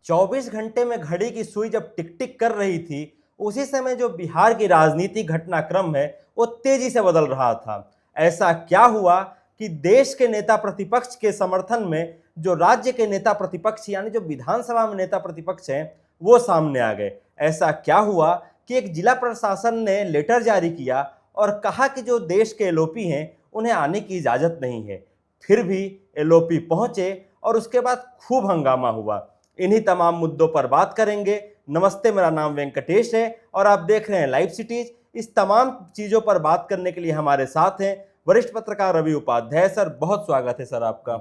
24 घंटे में घड़ी की सुई जब टिक टिक कर रही थी, उसी समय जो बिहार की राजनीतिक घटनाक्रम है वो तेजी से बदल रहा था। ऐसा क्या हुआ कि देश के नेता प्रतिपक्ष के समर्थन में जो राज्य के नेता प्रतिपक्ष यानी जो विधानसभा में नेता प्रतिपक्ष हैं वो सामने आ गए। ऐसा क्या हुआ कि एक जिला प्रशासन ने लेटर जारी किया और कहा कि जो देश के एलओपी हैं उन्हें आने की इजाजत नहीं है। फिर भी एलओपी पहुंचे और उसके बाद खूब हंगामा हुआ। इन्हीं तमाम मुद्दों पर बात करेंगे। नमस्ते, मेरा नाम वेंकटेश है और आप देख रहे हैं लाइव सिटीज। इस तमाम चीजों पर बात करने के लिए हमारे साथ हैं वरिष्ठ पत्रकार रवि उपाध्याय। सर, बहुत स्वागत है सर आपका।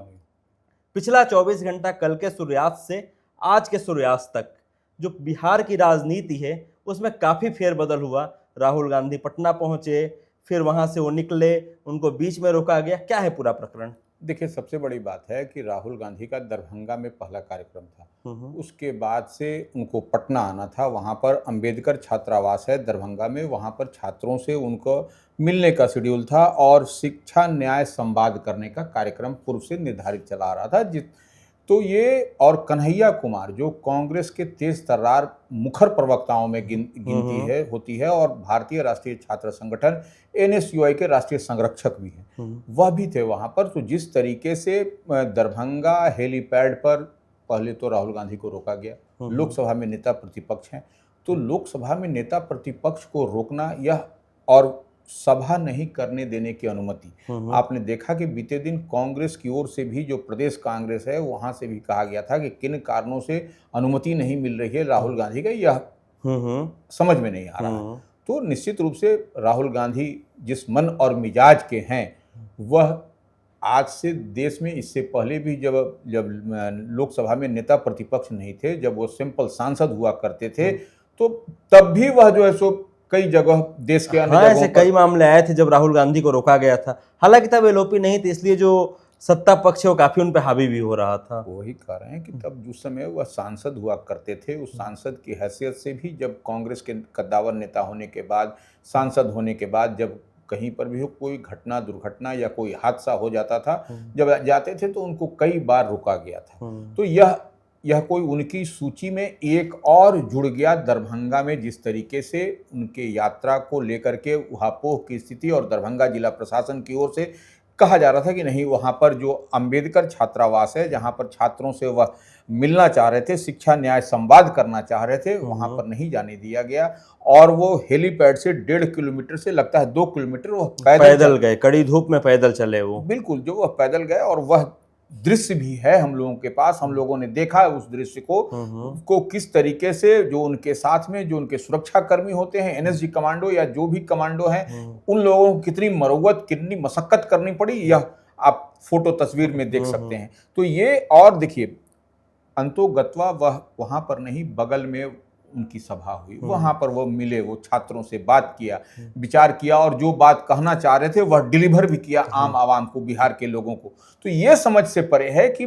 पिछला 24 घंटा कल के सूर्यास्त से आज के सूर्यास्त तक जो बिहार की राजनीति है उसमें काफी फेरबदल हुआ। राहुल गांधी पटना पहुंचे, फिर वहां से वो निकले, उनको बीच में रोका गया। क्या है पूरा प्रकरण? देखिए, सबसे बड़ी बात है कि राहुल गांधी का दरभंगा में पहला कार्यक्रम था। उसके बाद से उनको पटना आना था। वहाँ पर अंबेडकर छात्रावास है दरभंगा में, वहाँ पर छात्रों से उनको मिलने का शेड्यूल था और शिक्षा न्याय संवाद करने का कार्यक्रम पूर्व से निर्धारित चला आ रहा था। तो ये और कन्हैया कुमार जो कांग्रेस के तेज तर्रार मुखर प्रवक्ताओं में गिनती होती है और भारतीय राष्ट्रीय छात्र संगठन एनएसयूआई के राष्ट्रीय संरक्षक भी हैं, वह भी थे वहां पर। तो जिस तरीके से दरभंगा हेलीपैड पर पहले तो राहुल गांधी को रोका गया, लोकसभा में नेता प्रतिपक्ष हैं, तो लोकसभा में नेता प्रतिपक्ष को रोकना यह और सभा नहीं करने देने की अनुमति, आपने देखा कि बीते दिन कांग्रेस की ओर से भी जो प्रदेश कांग्रेस है वहां से भी कहा गया था कि किन कारणों से अनुमति नहीं मिल रही है राहुल गांधी का, यह समझ में नहीं आ रहा। तो निश्चित रूप से राहुल गांधी जिस मन और मिजाज के हैं वह आज से देश में, इससे पहले भी जब लोकसभा में नेता प्रतिपक्ष नहीं थे, जब वो सिंपल सांसद हुआ करते थे, तो तब भी वह जो है सो कई जगह देश के अन्य ऐसे कई मामले आए थे जब राहुल गांधी को रोका गया था। हालांकि तब एलओपी नहीं थी, इसलिए जो सत्ता पक्ष है वो काफी उन पे हावी भी हो रहा था। वही कह रहे हैं कि तब जिस समय वह सांसद हुआ करते थे, उस सांसद की हैसियत से भी, जब कांग्रेस के कद्दावर नेता होने के बाद, सांसद होने के बाद, जब कहीं पर भी कोई घटना दुर्घटना या कोई हादसा हो जाता था, जब जाते थे तो उनको कई बार रोका गया था। तो यह कोई उनकी सूची में एक और जुड़ गया। दरभंगा में जिस तरीके से उनके यात्रा को लेकर के उहापोह की स्थिति और दरभंगा जिला प्रशासन की ओर से कहा जा रहा था कि नहीं, वहाँ पर जो अंबेडकर छात्रावास है जहाँ पर छात्रों से वह मिलना चाह रहे थे, शिक्षा न्याय संवाद करना चाह रहे थे, वहाँ पर नहीं जाने दिया गया। और वो हेलीपैड से 1.5 किलोमीटर से लगता है 2 किलोमीटर वह पैदल गए, कड़ी धूप में पैदल चले वो। बिल्कुल, जो वह पैदल गए, और वह दृश्य भी है हम लोगों के पास, हम लोगों ने देखा है उस दृश्य को किस तरीके से जो उनके साथ में जो उनके सुरक्षा कर्मी होते हैं, एनएसजी कमांडो या जो भी कमांडो हैं, उन लोगों को कितनी मरम्मत, कितनी मशक्कत करनी पड़ी, यह आप फोटो तस्वीर में देख सकते हैं। तो ये, और देखिए, अंतोगत्वा वह वहां पर नहीं, बगल में उनकी सभा हुई, वहां पर वो मिले, वो छात्रों से बात किया, विचार किया, और जो बात कहना चाह रहे थे वह डिलीवर भी किया आम आवाम को, बिहार के लोगों को। तो ये समझ से परे है कि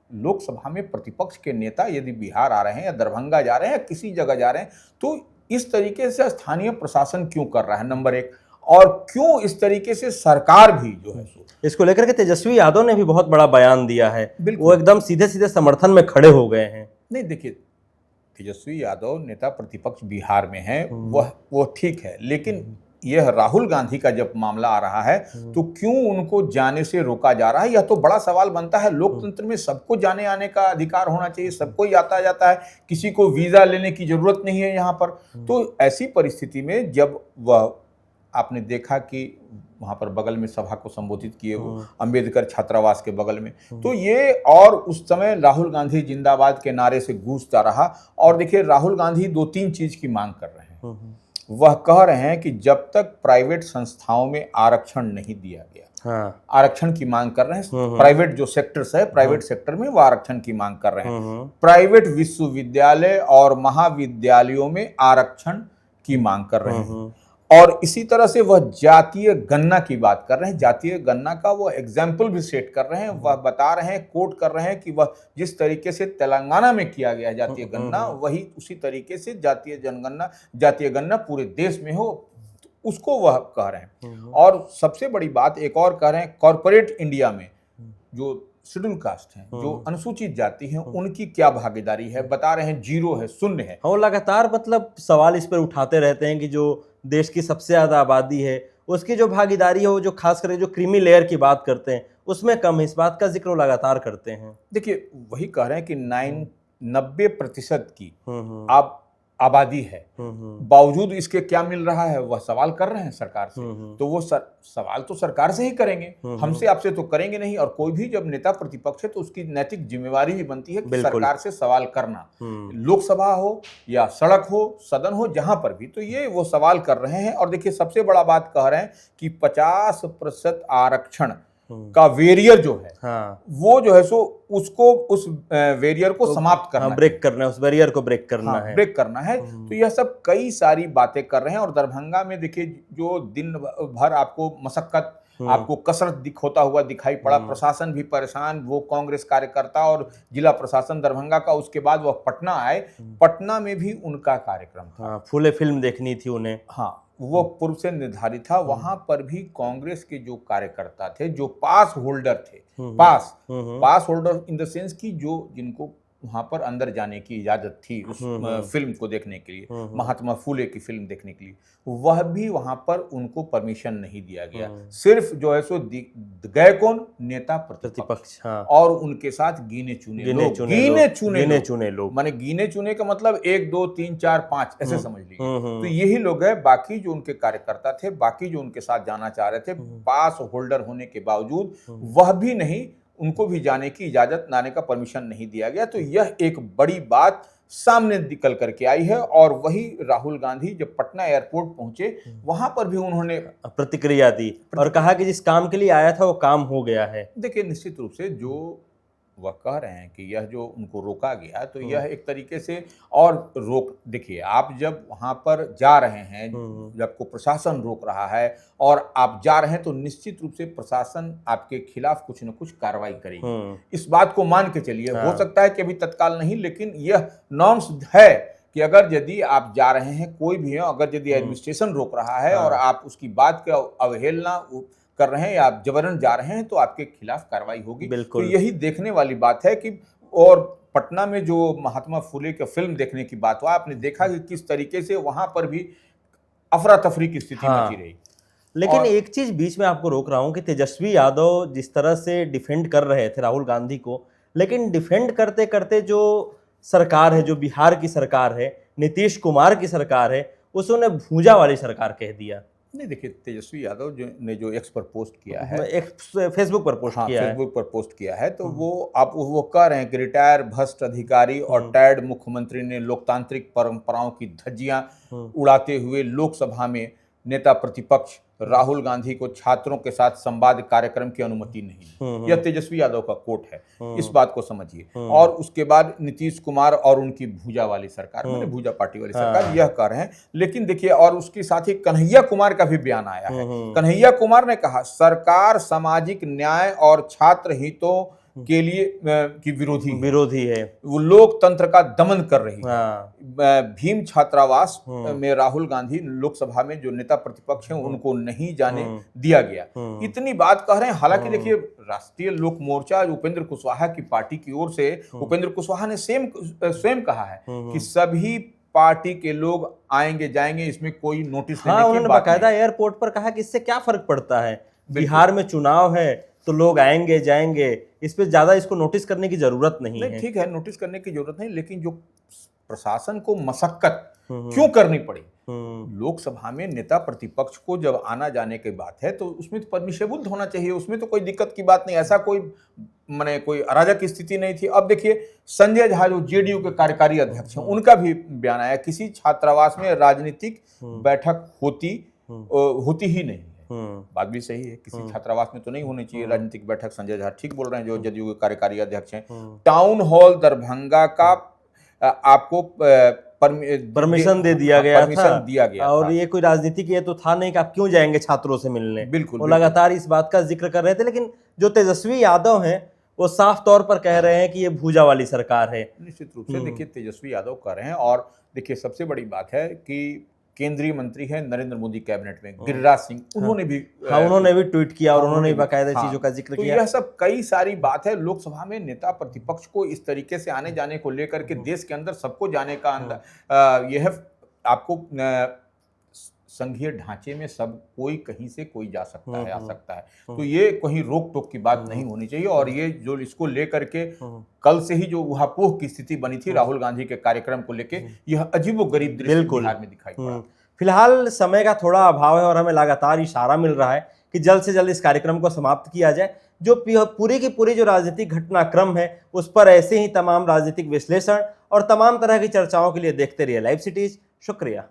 लोकसभा में प्रतिपक्ष के नेता यदि बिहार आ रहे हैं या दरभंगा जा रहे हैं या किसी जगह जा रहे हैं, तो इस तरीके से स्थानीय प्रशासन क्यों कर रहा है, नंबर एक, और क्यों इस तरीके से सरकार भी जो है इसको लेकर के तेजस्वी यादव ने भी बहुत बड़ा बयान दिया है। वो एकदम सीधे सीधे समर्थन में खड़े हो गए हैं। नहीं, देखिए, तेजस्वी यादव नेता प्रतिपक्ष बिहार में है, वह ठीक है, लेकिन यह राहुल गांधी का जब मामला आ रहा है तो क्यों उनको जाने से रोका जा रहा है, यह तो बड़ा सवाल बनता है। लोकतंत्र में सबको जाने आने का अधिकार होना चाहिए, सबको ही आता जाता है, किसी को वीजा लेने की जरूरत नहीं है यहाँ पर। तो ऐसी परिस्थिति में जब वह, आपने देखा कि वहां पर बगल में सभा को संबोधित किए, वो अंबेडकर छात्रावास के बगल में, तो ये, और उस समय राहुल गांधी जिंदाबाद के नारे से गूंजता रहा। और देखिए, राहुल गांधी 2-3 चीज की मांग कर रहे हैं। वह कह रहे हैं कि जब तक प्राइवेट संस्थाओं में आरक्षण नहीं दिया गया, आरक्षण की मांग कर रहे हैं। प्राइवेट जो सेक्टर्स है, प्राइवेट सेक्टर में वो आरक्षण की मांग कर रहे हैं। प्राइवेट विश्वविद्यालय और महाविद्यालयों में आरक्षण की मांग कर रहे हैं। और इसी तरह से वह जातीय गणना की बात कर रहे हैं। जातीय गणना का वो एग्जाम्पल भी सेट कर रहे हैं। वह बता रहे हैं, कोट कर रहे हैं कि वह जिस तरीके से तेलंगाना में किया गया है जातीय गणना, वही उसी तरीके से जातीय गणना पूरे देश में हो, उसको वह कह रहे हैं। और सबसे बड़ी बात एक और कह रहे हैं, कॉर्पोरेट इंडिया में जो शेड्यूल कास्ट हैं, जो अनुसूचित जाति हैं, उनकी क्या भागीदारी है? बता रहे हैं जीरो है, शून्य है। और लगातार मतलब सवाल इस पर उठाते रहते हैं कि जो देश की सबसे ज्यादा आबादी है उसकी जो भागीदारी है वो जो खास करके जो क्रीमी लेयर की बात करते हैं उसमें कम है, इस बात का जिक्र वो लगातार करते हैं। देखिए, वही कह रहे हैं कि 90% की हम्म आप आबादी है, बावजूद इसके क्या मिल रहा है वह सवाल कर रहे हैं सरकार से। तो वो सवाल तो सरकार से ही करेंगे, हमसे आपसे तो करेंगे नहीं। और कोई भी जब नेता प्रतिपक्ष है तो उसकी नैतिक जिम्मेवारी ही बनती है कि सरकार से सवाल करना, लोकसभा हो या सड़क हो, सदन हो, जहां पर भी। तो ये वो सवाल कर रहे हैं। और देखिए, सबसे बड़ा बात कह रहे हैं कि 50% आरक्षण का वेरियर जो है, हाँ, वो जो है सो उसको, उस वेरियर को समाप्त करना, ब्रेक करना है, उस बैरियर को ब्रेक करना हाँ, है, ब्रेक करना है। तो यह सब कई सारी बातें कर रहे हैं। और दरभंगा में देखिए, जो दिन भर आपको मशक्कत, आपको कसरत होता हुआ दिखाई पड़ा। प्रशासन भी परेशान, वो कांग्रेस कार्यकर्ता और जिला प्रशासन दरभंगा का। उसके बाद वह पटना आए, पटना में भी उनका कार्यक्रम था। हाँ, फूले फिल्म देखनी थी उन्हें। हाँ, वो पूर्व से निर्धारित था। वहां पर भी कांग्रेस के जो कार्यकर्ता थे, जो पास होल्डर थे, पास होल्डर इन द सेंस की जो जिनको वहां पर अंदर जाने की इजाजत थी उस फिल्म को देखने के लिए, महात्मा फूले की फिल्म देखने के लिए, वह भी वहां पर उनको परमिशन नहीं दिया गया। सिर्फ जो है सो गए कौन? नेता प्रतिपक्ष। हाँ। और उनके साथ गिने चुने लोग, माने गिने चुने का मतलब 1 2 3 4 5 ऐसे समझ लीजिए। तो यही लोग हैं। बाकी जो उनके कार्यकर्ता थे, बाकी जो उनके साथ जाना चाह रहे थे, पास होल्डर होने के बावजूद वह भी नहीं, उनको भी जाने की इजाजत, लाने का परमिशन नहीं दिया गया। तो यह एक बड़ी बात सामने निकल करके आई है। और वही राहुल गांधी जब पटना एयरपोर्ट पहुंचे, वहां पर भी उन्होंने प्रतिक्रिया दी और कहा कि जिस काम के लिए आया था वो काम हो गया है। देखिए, निश्चित रूप से जो वह कह रहे हैं कि यह जो उनको रोका गया, तो यह एक तरीके से और देखिए, आप जब वहां पर जा रहे हैं, जब को प्रशासन रोक रहा है और आप जा रहे हैं, तो निश्चित रूप से प्रशासन आपके खिलाफ कुछ न कुछ कार्रवाई करेगी। इस बात को मान के चलिए। हो सकता है कि अभी तत्काल नहीं, लेकिन यह नॉर्म्स है कि अगर यदि आप जा रहे हैं, कोई भी है, अगर यदि एडमिनिस्ट्रेशन रोक रहा है और आप उसकी बात का अवहेलना कर रहे हैं या आप जबरन जा रहे हैं, तो आपके खिलाफ कार्रवाई होगी। तो यही देखने वाली बात है कि, और पटना में जो महात्मा फूले की फिल्म देखने की बात हुआ, आपने देखा कि किस तरीके से वहां पर भी अफरा तफरी की स्थिति मची रही। लेकिन एक चीज बीच में आपको रोक रहा हूं कि तेजस्वी यादव जिस तरह से डिफेंड कर रहे थे राहुल गांधी को, लेकिन डिफेंड करते करते जो सरकार है, जो बिहार की सरकार है, नीतीश कुमार की सरकार है, उसने भूजा वाली सरकार कह दिया। नहीं, देखिए, तेजस्वी यादव ने जो एक्स पर पोस्ट किया है, फेसबुक पर पोस्ट किया है, फेसबुक पर पोस्ट किया है, तो वो कह रहे हैं कि रिटायर भ्रष्ट अधिकारी और टायर्ड मुख्यमंत्री ने लोकतांत्रिक परंपराओं की धज्जियां उड़ाते हुए लोकसभा में नेता प्रतिपक्ष राहुल गांधी को छात्रों के साथ संवाद कार्यक्रम की अनुमति नहीं। यह तेजस्वी यादव का कोट है, इस बात को समझिए। और उसके बाद नीतीश कुमार और उनकी भूजा वाली सरकार, मैंने भूजा पार्टी वाली सरकार, यह कर रहे हैं। लेकिन देखिए, और उसके साथ ही कन्हैया कुमार का भी बयान आया है। कन्हैया कुमार ने कहा, सरकार सामाजिक न्याय और छात्र हितों के लिए की विरोधी है, वो लोकतंत्र का दमन कर रही है। भीम छात्रावास में राहुल गांधी लोकसभा में जो नेता प्रतिपक्ष हैं उनको नहीं जाने दिया गया, इतनी बात कह रहे हैं। हालांकि देखिए, राष्ट्रीय लोक मोर्चा उपेंद्र कुशवाहा की पार्टी की ओर से उपेंद्र कुशवाहा ने स्वयं कहा है कि सभी पार्टी के लोग आएंगे जाएंगे, इसमें कोई नोटिस लेने की बात नहीं। उन्होंने बाकायदा एयरपोर्ट पर कहा कि इससे क्या फर्क पड़ता है, बिहार में चुनाव है तो लोग आएंगे जाएंगे, इस पे ज्यादा इसको नोटिस करने की जरूरत नहीं है। ठीक है, नोटिस करने की जरूरत नहीं, लेकिन जो प्रशासन को मशक्कत क्यों करनी पड़ी, लोकसभा में नेता प्रतिपक्ष को जब आना जाने की बात है तो उसमें तो परमिशेबल होना चाहिए, उसमें तो कोई दिक्कत की बात नहीं, ऐसा कोई माने कोई अराजक की स्थिति नहीं थी। अब देखिए, संजय झा जो जेडीयू के कार्यकारी अध्यक्ष हैं, उनका भी बयान आया, किसी छात्रावास में राजनीतिक बैठक होती ही नहीं। बात भी सही है, किसी छात्रावास में तो नहीं होनी चाहिए राजनीतिक बैठक। संजय झा ठीक बोल रहे हैं, जो जदयू के कार्यकारी अध्यक्ष हैं। टाउन हॉल दरभंगा का आपको परमिशन दे दिया गया था, और ये कोई राजनीतिक ये तो था नहीं कि आप क्यों जाएंगे छात्रों से मिलने। बिल्कुल, वो लगातार इस बात का जिक्र कर रहे थे। लेकिन जो तेजस्वी यादव हैं वो साफ तौर पर कह रहे हैं कि ये भूजा वाली सरकार है। निश्चित रूप से देखिए, तेजस्वी यादव कह रहे हैं। और देखिए, सबसे बड़ी बात है कि केंद्रीय मंत्री है नरेंद्र मोदी कैबिनेट में, गिरिराज सिंह, उन्होंने भी हाँ, उन्होंने भी ट्वीट किया और उन्होंने भी बाकायदा हाँ, चीजों का जिक्र तो किया। यह सब कई सारी बात है। लोकसभा में नेता प्रतिपक्ष को इस तरीके से आने जाने को लेकर के देश के अंदर सबको जाने का अंदर यह आपको संघीय ढांचे में सब कोई कहीं से कोई जा सकता है, आ सकता है, तो ये कहीं रोक टोक की बात नहीं होनी चाहिए। और ये जो इसको लेकर के कल से ही जो उहापोह की स्थिति बनी थी राहुल गांधी के कार्यक्रम को लेके, यह अजीबोगरीब दृश्य बिहार में दिखाई पड़ा। फिलहाल समय का थोड़ा अभाव है और हमें लगातार इशारा मिल रहा है कि जल्द से जल्द इस कार्यक्रम को समाप्त किया जाए। जो पूरी की पूरी जो राजनीतिक घटनाक्रम है उस पर ऐसे ही तमाम राजनीतिक विश्लेषण और तमाम तरह की चर्चाओं के लिए देखते रहिए लाइव सिटीज। शुक्रिया।